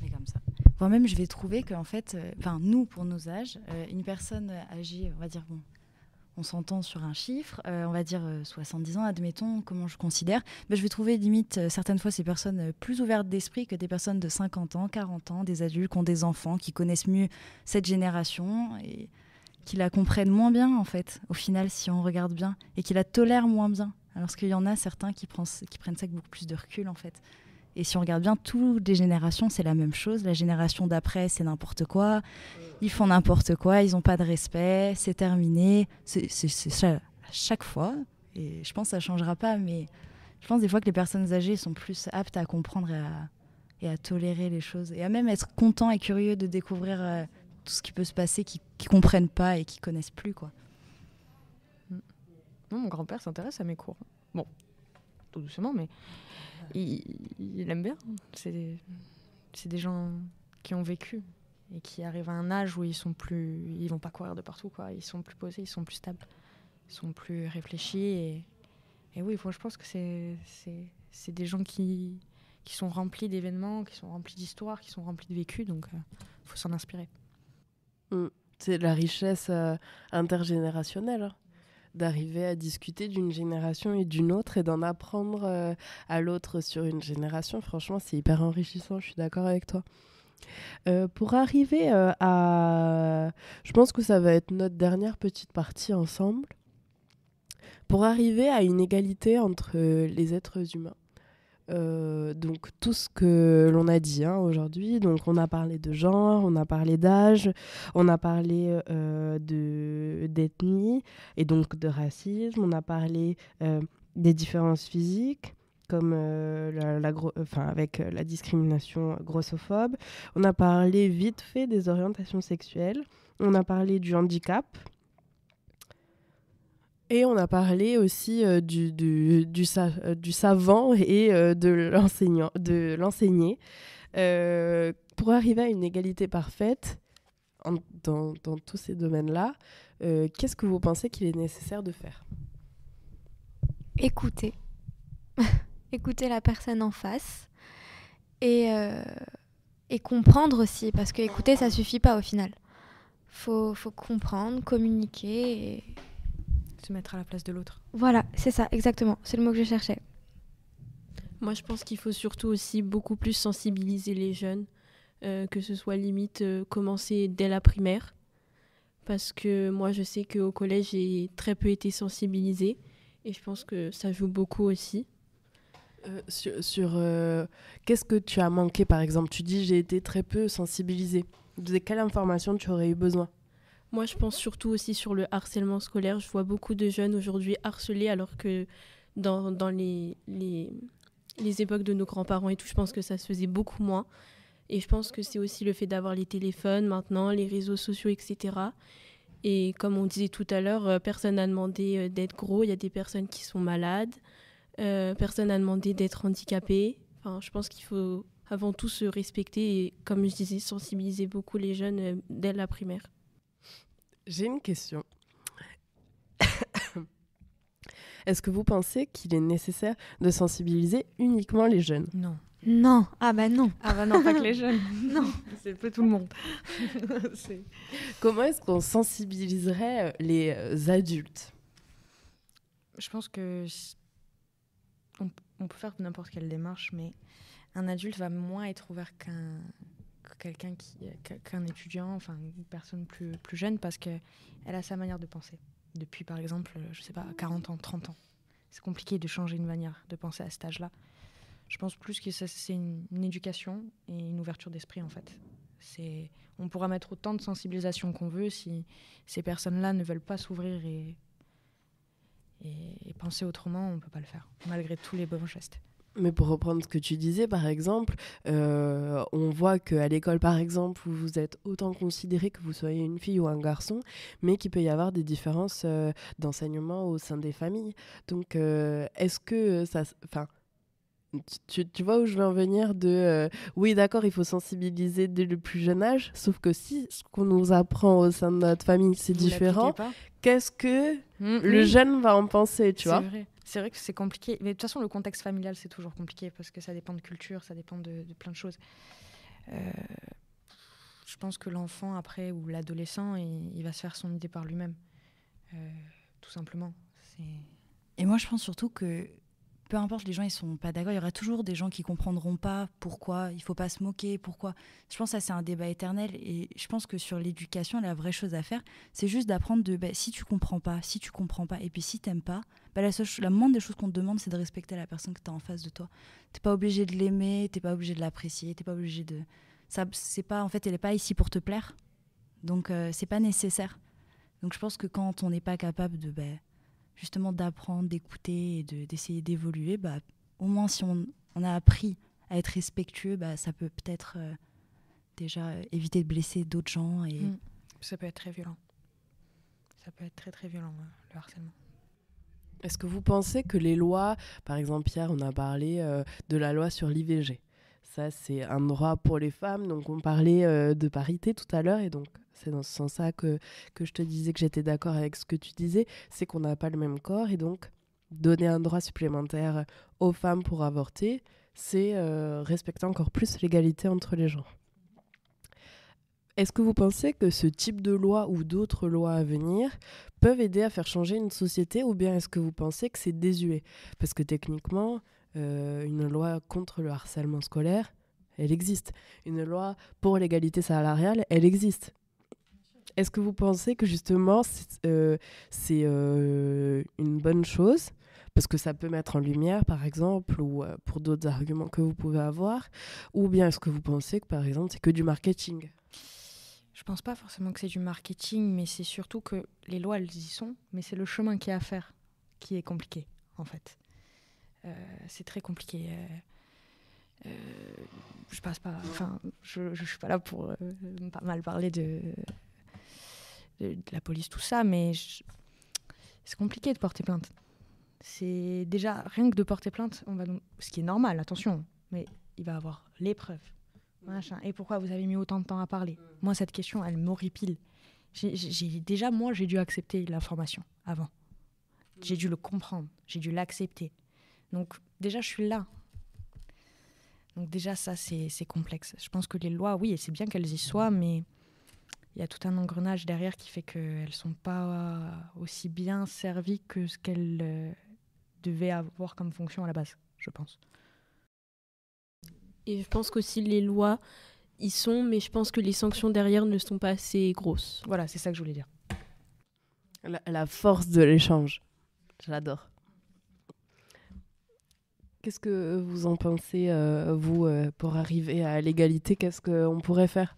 Mais comme ça. Moi-même, je vais trouver qu'en fait, nous, pour nos âges, une personne âgée, on va dire, bon, on s'entend sur un chiffre, on va dire 70 ans, admettons, comment je considère, je vais trouver limite certaines fois ces personnes plus ouvertes d'esprit que des personnes de 50 ans, 40 ans, des adultes qui ont des enfants, qui connaissent mieux cette génération et qui la comprennent moins bien, en fait, au final, si on regarde bien, et qui la tolèrent moins bien. Alors qu'il y en a certains qui prennent ça avec beaucoup plus de recul, en fait. Et si on regarde bien, toutes les générations, c'est la même chose. La génération d'après, c'est n'importe quoi. Ils font n'importe quoi, ils n'ont pas de respect, c'est terminé. C'est ça à chaque fois. Et je pense que ça ne changera pas, mais je pense des fois que les personnes âgées sont plus aptes à comprendre et à tolérer les choses. Et à même être contents et curieux de découvrir tout ce qui peut se passer, qui ne comprennent pas et qui ne connaissent plus, quoi. Non, mon grand-père s'intéresse à mes cours. Bon, tout doucement, mais il aime bien. C'est des gens qui ont vécu et qui arrivent à un âge où ils vont pas courir de partout, quoi. Ils sont plus posés, ils sont plus stables, ils sont plus réfléchis. Et oui, je pense que c'est des gens qui sont remplis d'événements, qui sont remplis d'histoires, qui sont remplis de vécu, donc faut s'en inspirer. C'est la richesse intergénérationnelle, hein, d'arriver à discuter d'une génération et d'une autre et d'en apprendre à l'autre sur une génération. Franchement, c'est hyper enrichissant, je suis d'accord avec toi. Pour arriver à... Je pense que ça va être notre dernière petite partie ensemble. Pour arriver à une égalité entre les êtres humains. Donc tout ce que l'on a dit aujourd'hui, donc on a parlé de genre, on a parlé d'âge, on a parlé d'ethnie et donc de racisme, on a parlé des différences physiques comme avec la discrimination grossophobe, on a parlé vite fait des orientations sexuelles, on a parlé du handicap. Et on a parlé aussi du savant et de l'enseigné. Pour arriver à une égalité parfaite dans tous ces domaines-là, qu'est-ce que vous pensez qu'il est nécessaire de faire ? Écouter. Écouter la personne en face. Et comprendre aussi, parce que écouter, ça suffit pas au final. Faut comprendre, communiquer et... Se mettre à la place de l'autre. Voilà, c'est ça, exactement. C'est le mot que je cherchais. Moi, je pense qu'il faut surtout aussi beaucoup plus sensibiliser les jeunes, que ce soit limite commencer dès la primaire. Parce que moi, je sais qu'au collège, j'ai très peu été sensibilisée. Et je pense que ça joue beaucoup aussi. Qu'est-ce que tu as manqué, par exemple ? Tu dis j'ai été très peu sensibilisée. De quelle information tu aurais eu besoin ? Moi, je pense surtout aussi sur le harcèlement scolaire. Je vois beaucoup de jeunes aujourd'hui harcelés alors que dans les époques de nos grands-parents et tout, je pense que ça se faisait beaucoup moins. Et je pense que c'est aussi le fait d'avoir les téléphones maintenant, les réseaux sociaux, etc. Et comme on disait tout à l'heure, personne n'a demandé d'être gros. Il y a des personnes qui sont malades. Personne n'a demandé d'être handicapé. Enfin, je pense qu'il faut avant tout se respecter et, comme je disais, sensibiliser beaucoup les jeunes dès la primaire. J'ai une question. Est-ce que vous pensez qu'il est nécessaire de sensibiliser uniquement les jeunes ? Non. Non. Ah bah non. Ah bah non, pas que les jeunes. Non. C'est pas tout le monde. Comment est-ce qu'on sensibiliserait les adultes ? Je pense que on peut faire n'importe quelle démarche, mais un adulte va moins être ouvert qu'un étudiant, enfin une personne plus jeune, parce qu'elle a sa manière de penser. Depuis, par exemple, je sais pas, 40 ans, 30 ans. C'est compliqué de changer une manière de penser à cet âge-là. Je pense plus que c'est une éducation et une ouverture d'esprit, en fait. On pourra mettre autant de sensibilisation qu'on veut, si ces personnes-là ne veulent pas s'ouvrir et penser autrement, on ne peut pas le faire, malgré tous les bons gestes. Mais pour reprendre ce que tu disais, par exemple, on voit qu'à l'école, par exemple, où vous êtes autant considéré que vous soyez une fille ou un garçon, mais qu'il peut y avoir des différences d'enseignement au sein des familles. Donc, est-ce que ça... Enfin, tu vois où je veux en venir oui, d'accord, il faut sensibiliser dès le plus jeune âge, sauf que si ce qu'on nous apprend au sein de notre famille, c'est différent, qu'est-ce que le jeune va en penser, tu vois ? C'est vrai que c'est compliqué. Mais de toute façon, le contexte familial, c'est toujours compliqué parce que ça dépend de culture, ça dépend de plein de choses. Je pense que l'enfant, après, ou l'adolescent, il va se faire son idée par lui-même. Tout simplement. Et moi, je pense surtout que peu importe, les gens ils sont pas d'accord, il y aura toujours des gens qui comprendront pas pourquoi, il faut pas se moquer, pourquoi. Je pense que ça c'est un débat éternel et je pense que sur l'éducation, la vraie chose à faire, c'est juste d'apprendre si tu comprends pas, et puis si t'aimes pas, la moindre des choses qu'on te demande c'est de respecter la personne que tu as en face de toi. T'es pas obligé de l'aimer, t'es pas obligé de l'apprécier, t'es pas obligé de... Ça, c'est pas, en fait, elle est pas ici pour te plaire, donc c'est pas nécessaire. Donc je pense que quand on n'est pas capable de... justement d'apprendre, d'écouter et d'essayer d'évoluer, au moins si on a appris à être respectueux, ça peut peut-être déjà éviter de blesser d'autres gens. Et... Ça peut être très violent. Ça peut être très très violent, le harcèlement. Est-ce que vous pensez que les lois, par exemple Pierre, on a parlé de la loi sur l'IVG. Ça c'est un droit pour les femmes, donc on parlait de parité tout à l'heure et donc c'est dans ce sens-là que je te disais que j'étais d'accord avec ce que tu disais, c'est qu'on n'a pas le même corps et donc donner un droit supplémentaire aux femmes pour avorter, c'est respecter encore plus l'égalité entre les genres. Est-ce que vous pensez que ce type de loi ou d'autres lois à venir peuvent aider à faire changer une société ou bien est-ce que vous pensez que c'est désuet ? Parce que techniquement, une loi contre le harcèlement scolaire, elle existe. Une loi pour l'égalité salariale, elle existe. Est-ce que vous pensez que justement c'est une bonne chose parce que ça peut mettre en lumière, par exemple, ou pour d'autres arguments que vous pouvez avoir, ou bien est-ce que vous pensez que, par exemple, c'est que du marketing ? Je pense pas forcément que c'est du marketing, mais c'est surtout que les lois, elles y sont, mais c'est le chemin qu'il y a à faire qui est compliqué, en fait. C'est très compliqué. Je passe pas... Enfin, je suis pas là pour pas mal parler de la police, tout ça, mais c'est compliqué de porter plainte. C'est déjà, rien que de porter plainte, ce qui est normal, attention, mais il va avoir les preuves. Machin. Et pourquoi vous avez mis autant de temps à parler ? Moi, cette question, elle m'horripile. Déjà, moi, j'ai dû accepter l'information avant. J'ai dû le comprendre, j'ai dû l'accepter. Donc, déjà, je suis là. Donc, déjà, ça, c'est complexe. Je pense que les lois, oui, et c'est bien qu'elles y soient, mais il y a tout un engrenage derrière qui fait qu'elles ne sont pas aussi bien servies que ce qu'elles devaient avoir comme fonction à la base, je pense. Et je pense qu'aussi les lois y sont, mais je pense que les sanctions derrière ne sont pas assez grosses. Voilà, c'est ça que je voulais dire. La force de l'échange. J'adore. Qu'est-ce que vous en pensez, vous, pour arriver à l'égalité ? Qu'est-ce qu'on pourrait faire ?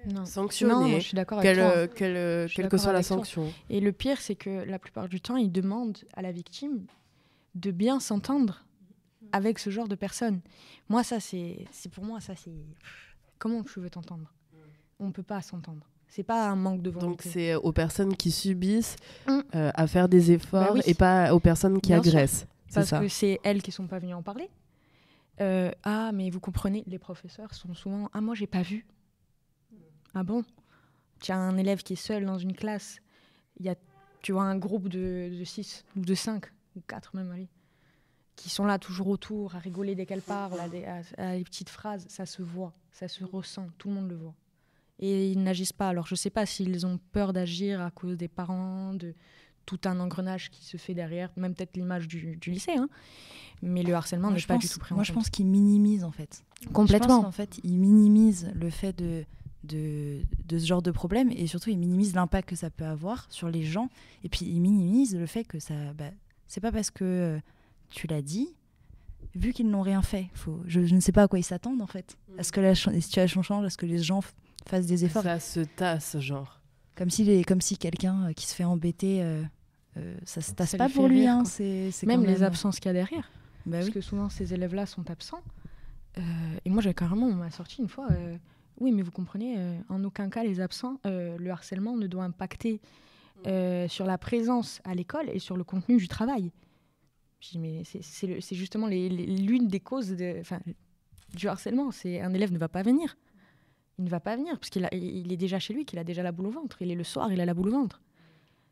Non. Sanctionner, Non, je suis d'accord avec toi. Quelle que soit la sanction. Et le pire, c'est que la plupart du temps, ils demandent à la victime de bien s'entendre avec ce genre de personnes. Moi, ça, c'est pour moi, ça, c'est... Comment tu veux t'entendre ? On ne peut pas s'entendre. C'est pas un manque de volonté. Donc c'est aux personnes qui subissent à faire des efforts et pas aux personnes qui bien agressent. Sûr. C'est Parce ça. que c'est elles qui ne sont pas venues en parler. Mais vous comprenez, les professeurs sont souvent « Ah, moi, j'ai pas vu. » Ah bon ? Tu as un élève qui est seul dans une classe, tu vois un groupe de 6 ou de 5 ou 4 même, allez, qui sont là toujours autour, à rigoler dès qu'elle parle, à les petites phrases, ça se voit, ça se ressent, tout le monde le voit. Et ils n'agissent pas. Alors je ne sais pas s'ils ont peur d'agir à cause des parents, de tout un engrenage qui se fait derrière, même peut-être l'image du lycée, hein. Mais le harcèlement n'est pas du tout pris en compte. Moi, je pense qu'ils minimisent, en fait. Complètement. Je pense qu'en fait, ils minimisent le fait de ce genre de problème, et surtout, ils minimisent l'impact que ça peut avoir sur les gens. Et puis, ils minimisent le fait que ça... c'est pas parce que tu l'as dit, vu qu'ils n'ont rien fait. Je ne sais pas à quoi ils s'attendent, en fait. À ce que la situation change, à ce que les gens fassent des efforts. Ça se tasse, genre. Comme si quelqu'un qui se fait embêter, ça se tasse Ça pas lui pour fait lui. rire, Hein, quoi. c'est Même quand les même... absences qu'il y a derrière. Parce oui. que souvent, ces élèves-là sont absents. Et moi, on m'a sorti une fois... oui, mais vous comprenez, en aucun cas, les absents, le harcèlement ne doit impacter sur la présence à l'école et sur le contenu du travail. Je dis, mais c'est justement l'une des causes du harcèlement. C'est un élève ne va pas venir. Il ne va pas venir parce qu'il est déjà chez lui, qu'il a déjà la boule au ventre. Il est le soir, il a la boule au ventre.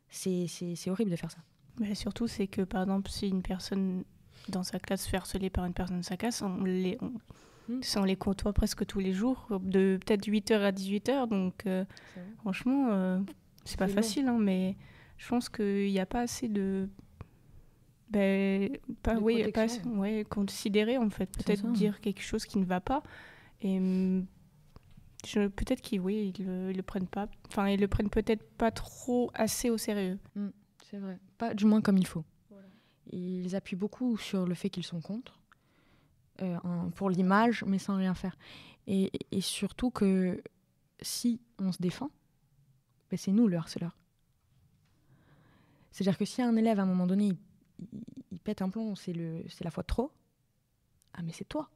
C'est horrible de faire ça. Mais surtout, c'est que, par exemple, si une personne dans sa classe se fait harceler par une personne de sa classe, on les côtoie presque tous les jours, de peut-être 8h à 18h. Donc, franchement, c'est pas facile, hein, mais je pense qu'il n'y a pas assez de... considérer, en fait. Peut-être dire quelque chose qui ne va pas. Et peut-être qu'ils le prennent pas. Enfin, ils le prennent peut-être pas trop assez au sérieux. C'est vrai. Pas du moins comme il faut. Voilà. Ils appuient beaucoup sur le fait qu'ils sont contre. Pour l'image, mais sans rien faire. Et surtout que si on se défend, c'est nous le harceleur. C'est-à-dire que si un élève, à un moment donné, il pète un plomb, c'est la fois de trop, ah mais c'est toi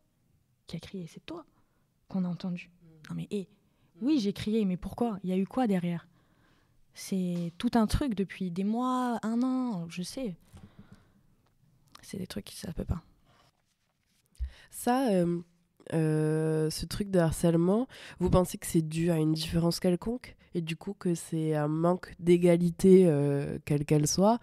qui as crié, c'est toi qu'on a entendu. Non mais oui, j'ai crié, mais pourquoi ? Il y a eu quoi derrière ? C'est tout un truc depuis des mois, 1 an, je sais. C'est des trucs qui ça peut pas. Ça, ce truc de harcèlement, vous pensez que c'est dû à une différence quelconque et du coup que c'est un manque d'égalité quelle qu'elle soit ?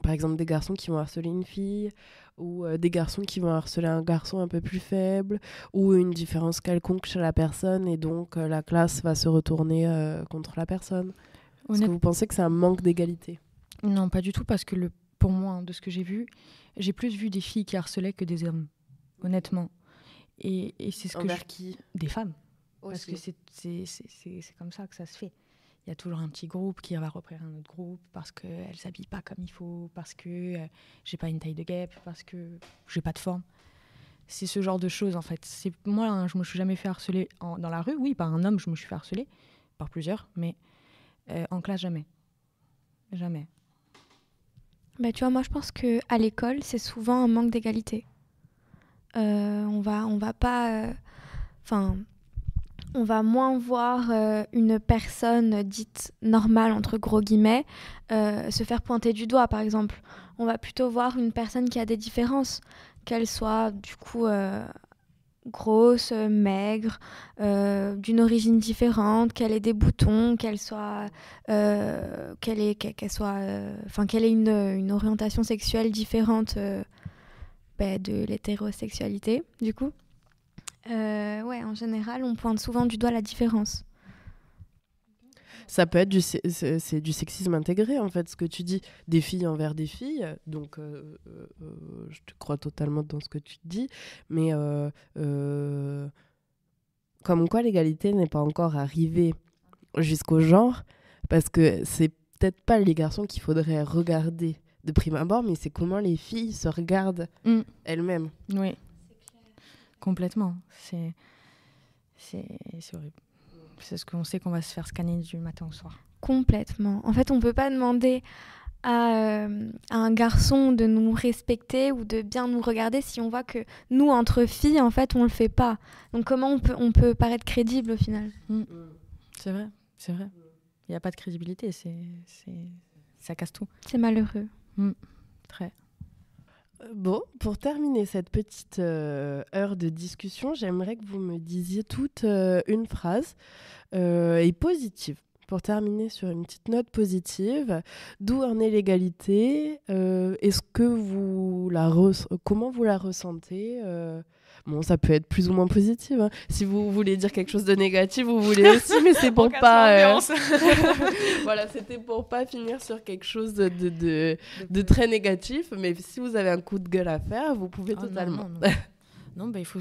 Par exemple, des garçons qui vont harceler une fille ou des garçons qui vont harceler un garçon un peu plus faible ou une différence quelconque chez la personne et donc la classe va se retourner contre la personne. Est-ce que vous pensez que c'est un manque d'égalité ? Non, pas du tout, parce que pour moi, de ce que j'ai vu, j'ai plus vu des filles qui harcelaient que des hommes. Honnêtement. Et c'est ce Envers qui ? Des femmes. Aussi. Parce que c'est comme ça que ça se fait. Il y a toujours un petit groupe qui va repérer un autre groupe parce qu'elle ne s'habille pas comme il faut, parce que j'ai pas une taille de guêpe, parce que j'ai pas de forme. C'est ce genre de choses, en fait. Moi, hein, je me suis jamais fait harceler dans la rue. Oui, par un homme, je me suis fait harceler. Par plusieurs, mais en classe, jamais. Jamais. Tu vois, moi, je pense qu'à l'école, c'est souvent un manque d'égalité. On va pas... on va moins voir une personne dite normale, entre gros guillemets, se faire pointer du doigt, par exemple. On va plutôt voir une personne qui a des différences, qu'elle soit, du coup, grosse, maigre, d'une origine différente, qu'elle ait des boutons, qu'elle ait une orientation sexuelle différente de l'hétérosexualité, du coup. En général, on pointe souvent du doigt la différence. Ça peut être c'est du sexisme intégré, en fait, ce que tu dis, des filles envers des filles. Donc, je te crois totalement dans ce que tu dis. Mais comme quoi l'égalité n'est pas encore arrivée jusqu'au genre, parce que c'est peut-être pas les garçons qu'il faudrait regarder de prime abord, mais c'est comment les filles se regardent elles-mêmes. Oui. Complètement. C'est horrible. C'est ce qu'on sait qu'on va se faire scanner du matin au soir. Complètement. En fait, on ne peut pas demander à un garçon de nous respecter ou de bien nous regarder si on voit que nous, entre filles, en fait, on ne le fait pas. Donc comment on peut paraître crédible au final ? C'est vrai. Il n'y a pas de crédibilité. Ça casse tout. C'est malheureux. Très. Bon, pour terminer cette petite heure de discussion, j'aimerais que vous me disiez toute une phrase et positive. Pour terminer sur une petite note positive, d'où en est l'égalité ? Est-ce que comment vous la ressentez ? Bon, ça peut être plus ou moins positif. Hein. Si vous voulez dire quelque chose de négatif, vous voulez aussi, mais c'est pour pas... voilà, c'était pour pas finir sur quelque chose de très négatif. Mais si vous avez un coup de gueule à faire, vous pouvez totalement. Non, bah, il faut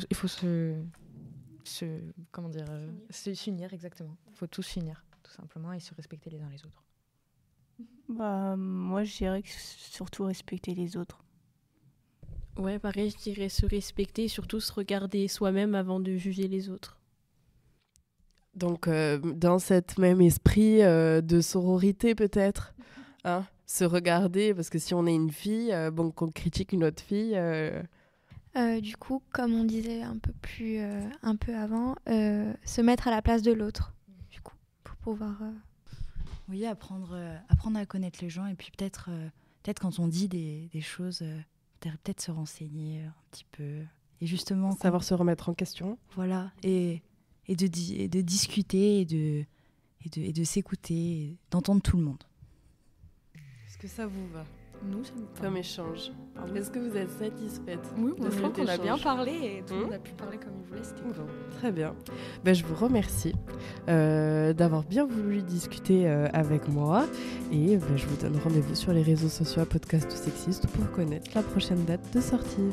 s'unir, exactement. Il faut tous s'unir, tout simplement, et se respecter les uns les autres. Bah, moi, je dirais que surtout respecter les autres. Ouais, pareil, je dirais se respecter et surtout se regarder soi-même avant de juger les autres. Donc, dans cet même esprit de sororité, peut-être, hein, se regarder, parce que si on est une fille, qu'on critique une autre fille... Du coup, comme on disait un peu avant, se mettre à la place de l'autre, du coup, pour pouvoir... Oui, apprendre à connaître les gens et puis peut-être quand on dit des choses, peut-être se renseigner un petit peu. Et justement... Savoir se remettre en question. Voilà, et de discuter et de s'écouter, d'entendre tout le monde. Est-ce que ça vous va ? Nous, ça nous va. Comme échange. Est-ce que vous êtes satisfaite Oui, de je cet crois qu'on a bien échange parlé et tout le monde a pu parler comme il voulait. C'était cool. Très bien. Je vous remercie d'avoir bien voulu discuter avec moi. Et je vous donne rendez-vous sur les réseaux sociaux à Podcast ou Sexiste pour connaître la prochaine date de sortie.